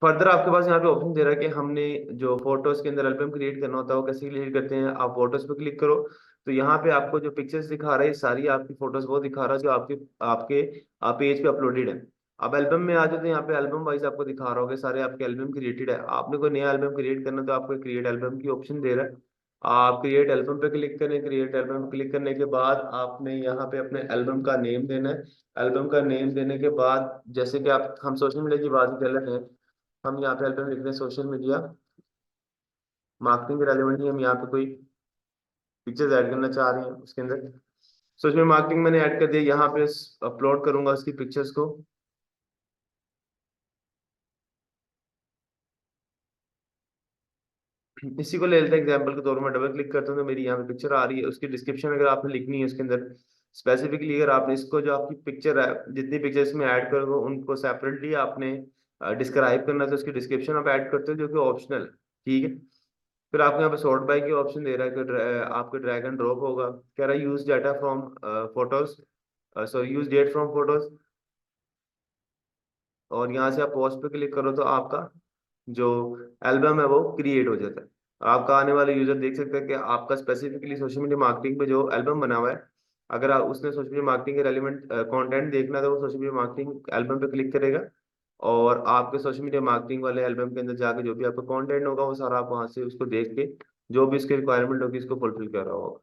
Further आपके पास यहाँ पे ऑप्शन दे रहा है कि हमने जो फोटोज के अंदर एल्बम क्रिएट करना होता है वो कैसे क्रिएट करते हैं। आप फोटोज पे क्लिक करो तो यहाँ पे आपको जो पिक्चर्स दिखा रहा है सारी आपकी फोटोज वो दिखा रहा है जो आपके आपके पेज पे अपलोडेड है। अब एल्बम में आ जाए तो यहाँ पे एल्बम वाइज आपको दिखा रहा होगा सारे आपके एल्बम क्रिएटेड है। आपने कोई नया एल्बम क्रिएट करना तो आपको क्रिएट एल्बम की ऑप्शन दे रहा है। आप क्रिएट एल्बम पे क्लिक करें। क्रिएट एल्बम पे क्लिक करने के बाद आपने यहाँ पे अपने एल्बम का नेम देना है। एल्बम का नेम देने के बाद जैसे कि आप हम सोशल मीडिया की बात कर रहे हैं, हम यहाँ पे एल्बम लिख रहे हैं सोशल मीडिया मार्केटिंग के रेलिवेंट ही हम यहाँ पे कोई पिक्चर्स ऐड करना चाह रहे हैं उसके अंदर। सोशल मीडिया मार्केटिंग मैंने ऐड कर दिया यहाँ पे। अपलोड करूंगा उसकी पिक्चर्स को। इसी को ले लेते हैं एग्जाम्पल के तौर में। डबल क्लिक करता हूँ तो मेरी यहाँ पे पिक्चर आ रही है। उसकी डिस्क्रिप्शन अगर आपने लिखनी है उसके अंदर स्पेसिफिकली, अगर आपने इसको जो आपकी पिक्चर है जितनी पिक्चर्स में ऐड करोगे उनको सेपरेटली आपने डिस्क्राइब करना है तो उसकी डिस्क्रिप्शन आप ऐड करते हो जो कि ऑप्शनल। ठीक है। फिर आपको यहाँ पे सॉर्ट बाय की ऑप्शन दे रहा है कि आपके ड्रैग एंड ड्रॉप होगा। कह रहा है use data from photos, sorry use date from photos. और यहाँ से आप पोस्ट पे क्लिक करो तो आपका जो एल्बम है वो क्रिएट हो जाता है। आपका आने वाले यूजर देख सकते हैं कि आपका स्पेसिफिकली सोशल मीडिया मार्केटिंग पे जो एल्बम बना हुआ है, अगर आप उसने सोशल मीडिया मार्केटिंग के रेलिवेंट कंटेंट देखना है तो वो सोशल मीडिया मार्केटिंग एल्बम पे क्लिक करेगा। और आपके सोशल मीडिया मार्केटिंग वाले एल्बम के अंदर जाके जो भी आपका कंटेंट होगा वो सारा आप वहां से उसको देख के जो भी इसकी रिक्वायरमेंट होगी इसको फुलफिल कर रहा होगा।